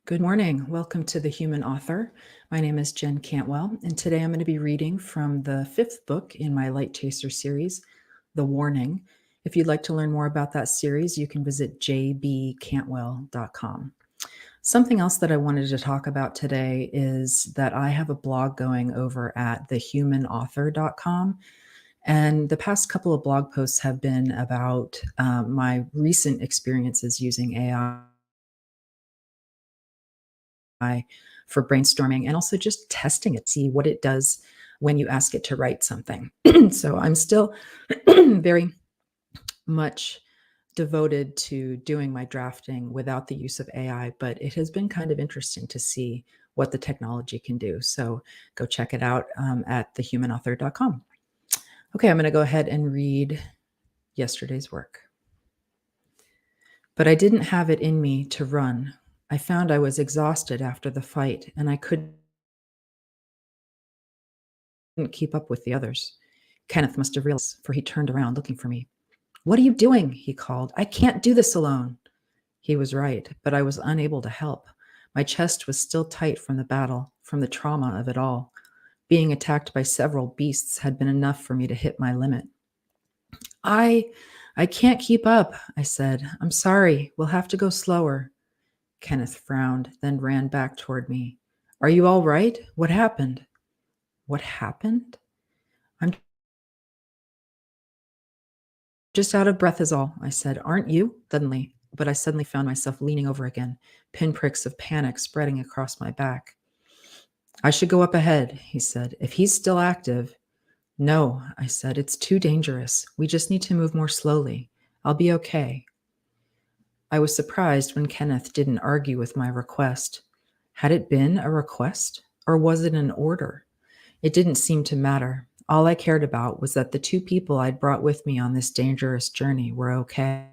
Good morning. Welcome to The Human Author. My name is Jen Cantwell, and today I'm going to be reading from the fifth book in my Light Chaser series, The Warning. If you'd like to learn more about that series, you can visit jbcantwell.com. Something else that I wanted to talk about today is that I have a blog going over at thehumanauthor.com. And the past couple of blog posts have been about my recent experiences using AI for brainstorming and also just testing it, see what it does when you ask it to write something. So I'm still very much devoted to doing my drafting without the use of AI, but it has been kind of interesting to see what the technology can do. So go check it out at thehumanauthor.com. Okay, I'm going to go ahead and read yesterday's work. But I didn't have it in me to run. I found I was exhausted after the fight, and I couldn't keep up with the others. Kenneth must have realized, for he turned around looking for me. "What are you doing?" he called. "I can't do this alone." He was right, but I was unable to help. My chest was still tight from the battle, from the trauma of it all. Being attacked by several beasts had been enough for me to hit my limit. I I can't keep up," I said. "I'm sorry. We'll have to go slower." Kenneth frowned, then ran back toward me. "Are you all right? What happened?" "What happened?" "I'm just out of breath is all," I said. "Aren't you?" But I suddenly found myself leaning over again, pinpricks of panic spreading across my back. "I should go up ahead," he said. "If he's still active." "No," I said. "It's too dangerous. We just need to move more slowly. I'll be okay." I was surprised when Kenneth didn't argue with my request. Had it been a request, or was it an order? It didn't seem to matter. All I cared about was that the two people I'd brought with me on this dangerous journey were okay.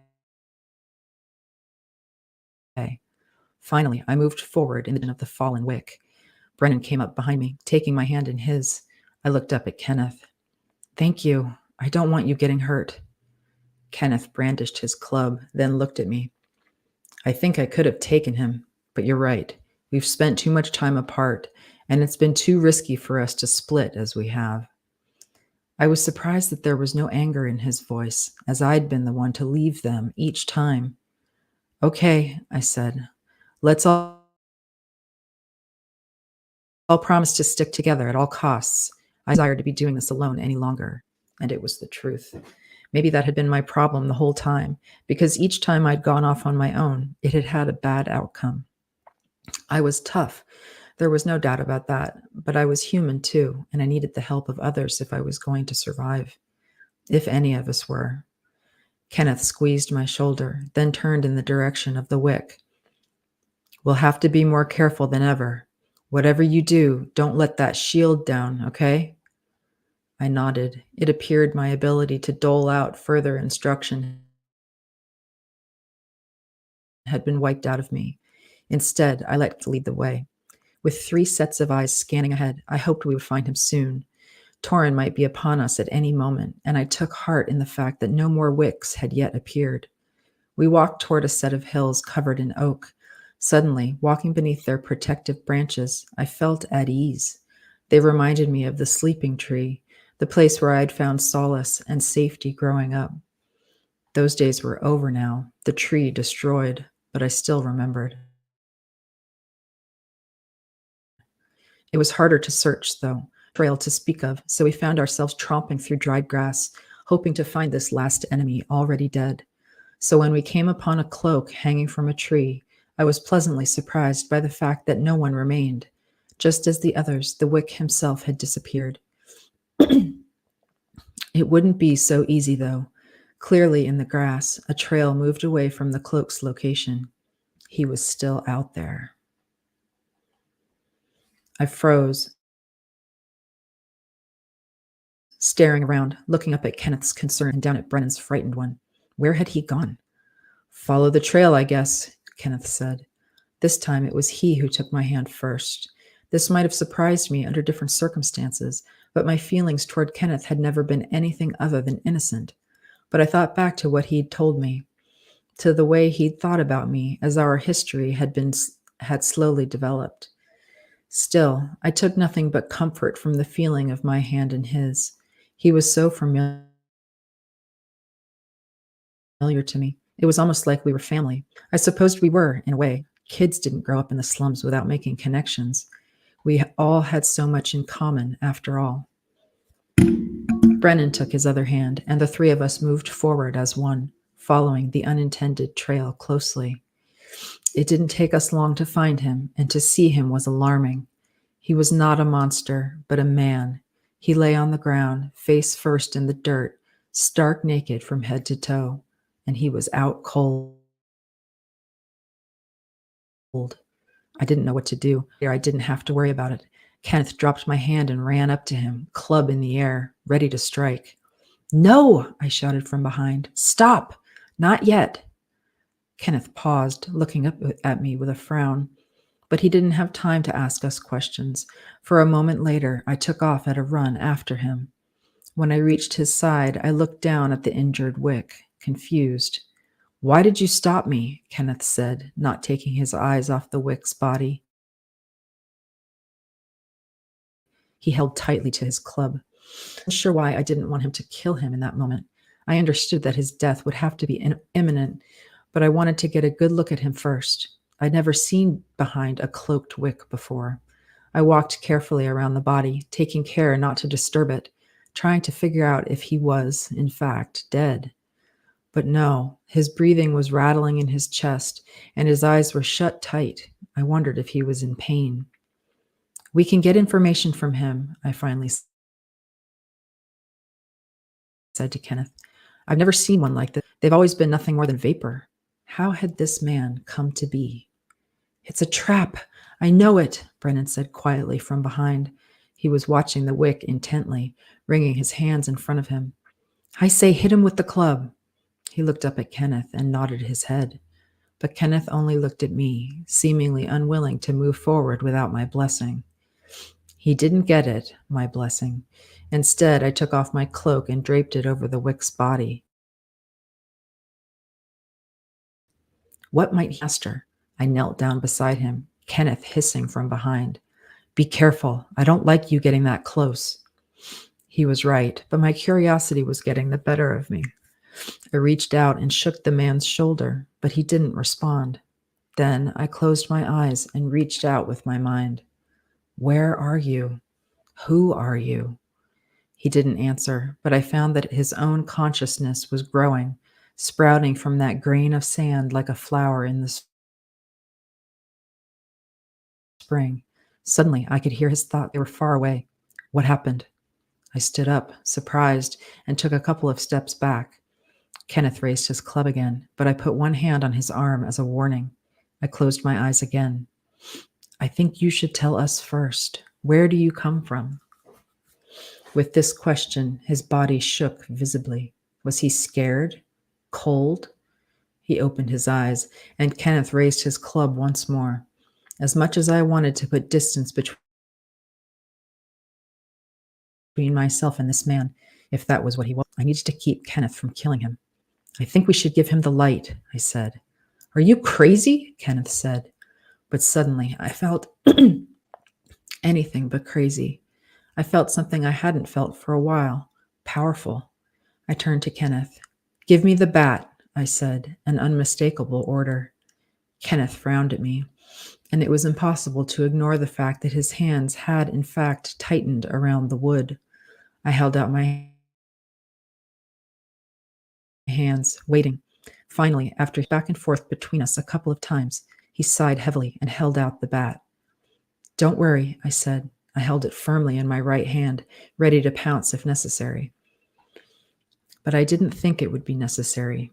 Finally, I moved forward in the direction of the fallen Wick. Brennen came up behind me, taking my hand in his. I looked up at Kenneth. "Thank you. I don't want you getting hurt." Kenneth brandished his club, then looked at me. "I think I could have taken him, but you're right. We've spent too much time apart, and it's been too risky for us to split as we have." I was surprised that there was no anger in his voice, as I'd been the one to leave them each time. "Okay," I said. "Let's all promise to stick together at all costs. I desired to be doing this alone any longer." And it was the truth. Maybe that had been my problem the whole time, because each time I'd gone off on my own, it had had a bad outcome. I was tough. There was no doubt about that, but I was human too, and I needed the help of others if I was going to survive. If any of us were. Kenneth squeezed my shoulder, then turned in the direction of the Wick. "We'll have to be more careful than ever. Whatever you do, don't let that shield down, okay?" I nodded. It appeared my ability to dole out further instruction had been wiped out of me. Instead, I let lead the way. With 3 sets of eyes scanning ahead, I hoped we would find him soon. Torin might be upon us at any moment, and I took heart in the fact that no more Wicks had yet appeared. We walked toward a set of hills covered in oak. Suddenly, walking beneath their protective branches, I felt at ease. They reminded me of the sleeping tree, the place where I had found solace and safety growing up. Those days were over now, the tree destroyed, but I still remembered. It was harder to search, though, trail to speak of, so we found ourselves tromping through dried grass, hoping to find this last enemy already dead. So when we came upon a cloak hanging from a tree, I was pleasantly surprised by the fact that no one remained. Just as the others, the Wick himself had disappeared. It wouldn't be so easy, though. Clearly in the grass, a trail moved away from the cloak's location. He was still out there. I froze, staring around, looking up at Kenneth's concern and down at Brennen's frightened one. Where had he gone? "Follow the trail, I guess," Kenneth said. This time it was he who took my hand first. This might have surprised me under different circumstances, but my feelings toward Kenneth had never been anything other than innocent. But I thought back to what he'd told me, to the way he'd thought about me as our history had slowly developed. Still, I took nothing but comfort from the feeling of my hand in his. He was so familiar to me. It was almost like we were family. I supposed we were, in a way. Kids didn't grow up in the slums without making connections. We all had so much in common, after all. Brennen took his other hand, and the three of us moved forward as one, following the unintended trail closely. It didn't take us long to find him, and to see him was alarming. He was not a monster, but a man. He lay on the ground, face first in the dirt, stark naked from head to toe, and he was out cold. I didn't know what to do. I didn't have to worry about it. Kenneth dropped my hand and ran up to him, club in the air, ready to strike. "No!" I shouted from behind. "Stop! Not yet!" Kenneth paused, looking up at me with a frown. But he didn't have time to ask us questions, for a moment later I took off at a run after him. When I reached his side, I looked down at the injured Wick, confused. "Why did you stop me?" Kenneth said, not taking his eyes off the Wick's body. He held tightly to his club. I'm not sure why I didn't want him to kill him in that moment. I understood that his death would have to be imminent, but I wanted to get a good look at him first. I'd never seen behind a cloaked Wick before. I walked carefully around the body, taking care not to disturb it, trying to figure out if he was, in fact, dead. But no, his breathing was rattling in his chest, and his eyes were shut tight. I wondered if he was in pain. "We can get information from him," I finally said to Kenneth. "I've never seen one like this. They've always been nothing more than vapor. How had this man come to be?" "It's a trap. I know it," Brennen said quietly from behind. He was watching the Wick intently, wringing his hands in front of him. "I say hit him with the club." He looked up at Kenneth and nodded his head. But Kenneth only looked at me, seemingly unwilling to move forward without my blessing. He didn't get it, my blessing. Instead, I took off my cloak and draped it over the Wick's body. What might he master? I knelt down beside him, Kenneth hissing from behind. "Be careful. I don't like you getting that close." He was right, but my curiosity was getting the better of me. I reached out and shook the man's shoulder, but he didn't respond. Then I closed my eyes and reached out with my mind. "Where are you? Who are you?" He didn't answer, but I found that his own consciousness was growing, sprouting from that grain of sand like a flower in the spring. Suddenly, I could hear his thoughts. They were far away. What happened? I stood up, surprised, and took a couple of steps back. Kenneth raised his club again, but I put one hand on his arm as a warning. I closed my eyes again. "I think you should tell us first. Where do you come from?" With this question, his body shook visibly. Was he scared? Cold? He opened his eyes, and Kenneth raised his club once more. As much as I wanted to put distance between myself and this man, if that was what he was, I needed to keep Kenneth from killing him. "I think we should give him the light," I said. "Are you crazy?" Kenneth said. But suddenly I felt anything but crazy. I felt something I hadn't felt for a while, powerful. I turned to Kenneth. "Give me the bat," I said, an unmistakable order. Kenneth frowned at me, and it was impossible to ignore the fact that his hands had in fact tightened around the wood. I held out my hands, waiting. Finally, after back and forth between us a couple of times, he sighed heavily and held out the bat. "Don't worry," I said. I held it firmly in my right hand, ready to pounce if necessary. But I didn't think it would be necessary.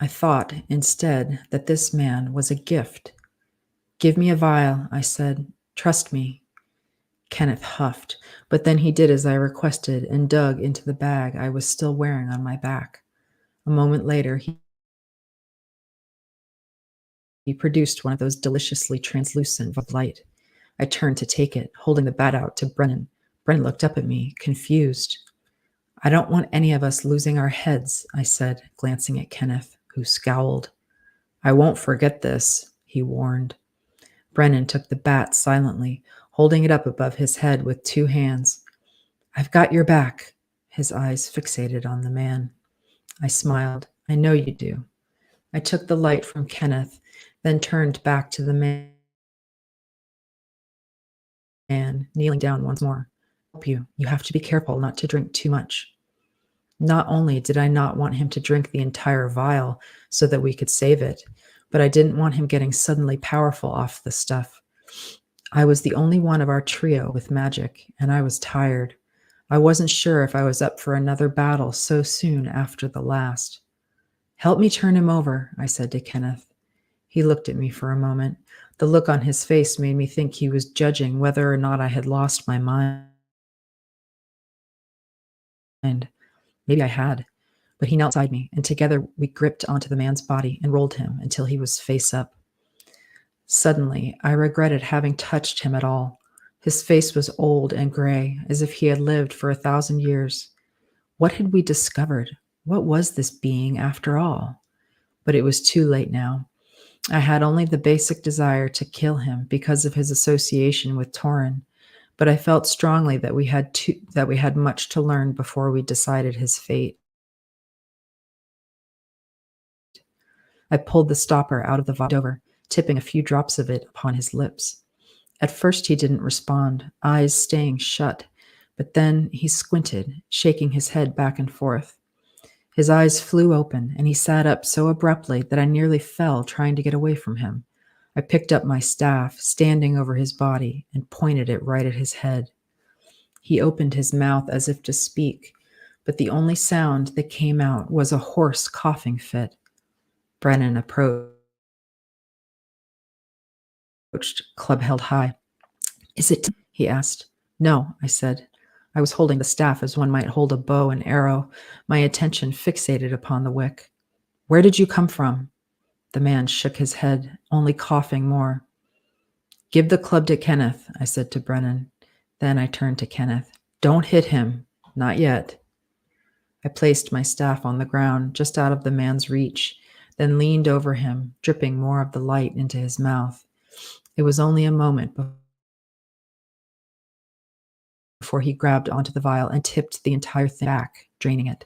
I thought, instead, that this man was a gift. "Give me a vial," I said. "Trust me." Kenneth huffed, but then he did as I requested and dug into the bag I was still wearing on my back. A moment later, he produced one of those deliciously translucent of light. I turned to take it, holding the bat out to Brennen. Brennen looked up at me, confused. "I don't want any of us losing our heads," I said, glancing at Kenneth, who scowled. "I won't forget this," he warned. Brennen took the bat silently, holding it up above his head with two hands. I've got your back. His eyes fixated on the man. I smiled. I know you do. I took the light from Kenneth, then turned back to the man, kneeling down once more. Help you. You have to be careful not to drink too much. Not only did I not want him to drink the entire vial so that we could save it, but I didn't want him getting suddenly powerful off the stuff. I was the only one of our trio with magic, and I was tired. I wasn't sure if I was up for another battle so soon after the last. Help me turn him over, I said to Kenneth. He looked at me for a moment. The look on his face made me think he was judging whether or not I had lost my mind. Maybe I had, but he knelt beside me, and together we gripped onto the man's body and rolled him until he was face up. Suddenly, I regretted having touched him at all. His face was old and gray, as if he had lived for 1,000 years. What had we discovered? What was this being after all? But it was too late now. I had only the basic desire to kill him because of his association with Torin, but I felt strongly that we had much to learn before we decided his fate. I pulled the stopper out of the over, tipping a few drops of it upon his lips. At first he didn't respond, eyes staying shut, but then he squinted, shaking his head back and forth. His eyes flew open, and he sat up so abruptly that I nearly fell trying to get away from him. I picked up my staff, standing over his body, and pointed it right at his head. He opened his mouth as if to speak, but the only sound that came out was a hoarse coughing fit. Brennen approached, club held high. Is it? He asked. No, I said. I was holding the staff as one might hold a bow and arrow, my attention fixated upon the wick. Where did you come from? The man shook his head, only coughing more. Give the club to Kenneth, I said to Brennen. Then I turned to Kenneth. Don't hit him. Not yet. I placed my staff on the ground, just out of the man's reach, then leaned over him, dripping more of the light into his mouth. It was only a moment before he grabbed onto the vial and tipped the entire thing back, draining it.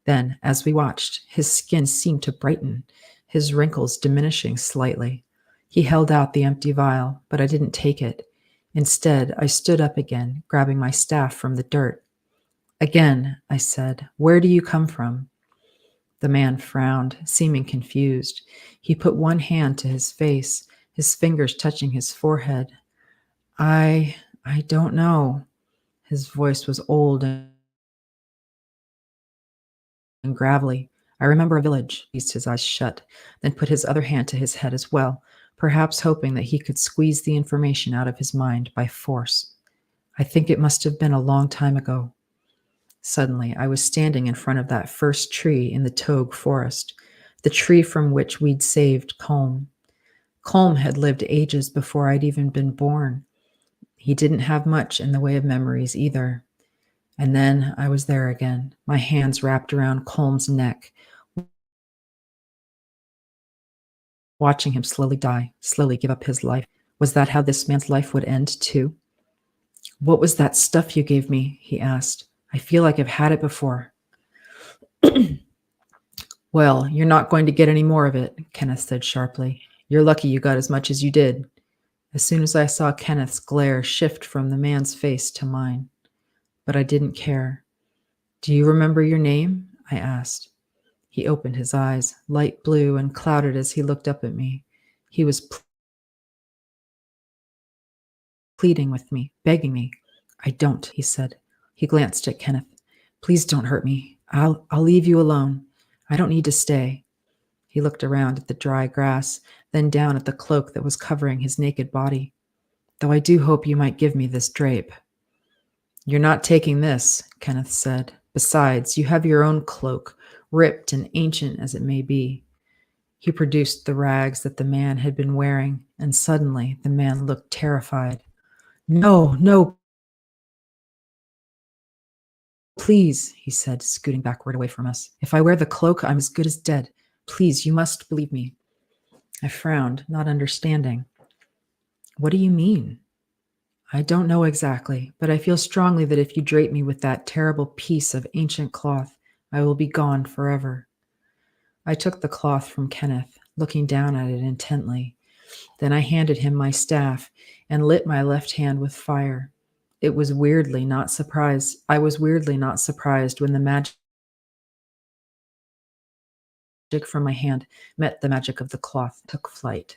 Then, as we watched, his skin seemed to brighten, his wrinkles diminishing slightly. He held out the empty vial, but I didn't take it. Instead, I stood up again, grabbing my staff from the dirt. Again, I said, where do you come from? The man frowned, seeming confused. He put one hand to his face, his fingers touching his forehead. I don't know. His voice was old and gravelly. I remember a village. He eased his eyes shut, then put his other hand to his head as well, perhaps hoping that he could squeeze the information out of his mind by force. I think it must have been a long time ago. Suddenly, I was standing in front of that first tree in the Togue forest, the tree from which we'd saved Colm. Colm had lived ages before I'd even been born. He didn't have much in the way of memories either. And then I was there again, my hands wrapped around Colm's neck, watching him slowly die, slowly give up his life. Was that how this man's life would end too? What was that stuff you gave me? He asked. I feel like I've had it before. Well, you're not going to get any more of it, Kenneth said sharply. You're lucky you got as much as you did. As soon as I saw Kenneth's glare shift from the man's face to mine. But I didn't care. Do you remember your name? I asked. He opened his eyes, light blue and clouded as he looked up at me. He was pleading with me, begging me. I don't, he said. He glanced at Kenneth. Please don't hurt me. I'll leave you alone. I don't need to stay. He looked around at the dry grass, then down at the cloak that was covering his naked body. Though I do hope you might give me this drape. You're not taking this, Kenneth said. Besides, you have your own cloak, ripped and ancient as it may be. He produced the rags that the man had been wearing, and suddenly the man looked terrified. No, no, please, he said, scooting backward away from us. If I wear the cloak, I'm as good as dead. Please, you must believe me. I frowned, not understanding. What do you mean? I don't know exactly, but I feel strongly that if you drape me with that terrible piece of ancient cloth, I will be gone forever. I took the cloth from Kenneth, looking down at it intently. Then I handed him my staff and lit my left hand with fire. It was weirdly not surprised. I was weirdly not surprised when the magic from my hand met the magic of the cloth, took flight.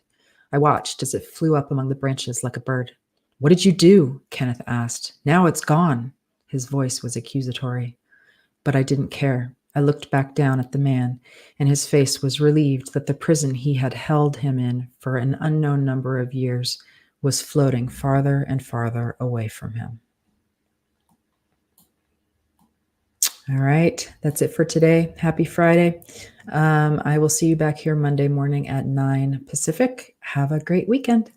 I watched as it flew up among the branches like a bird. What did you do? Kenneth asked. Now it's gone. His voice was accusatory. But I didn't care. I looked back down at the man, and his face was relieved that the prison he had held him in for an unknown number of years was floating farther and farther away from him. All right, that's it for today. Happy Friday. I will see you back here Monday morning at 9 Pacific. Have a great weekend.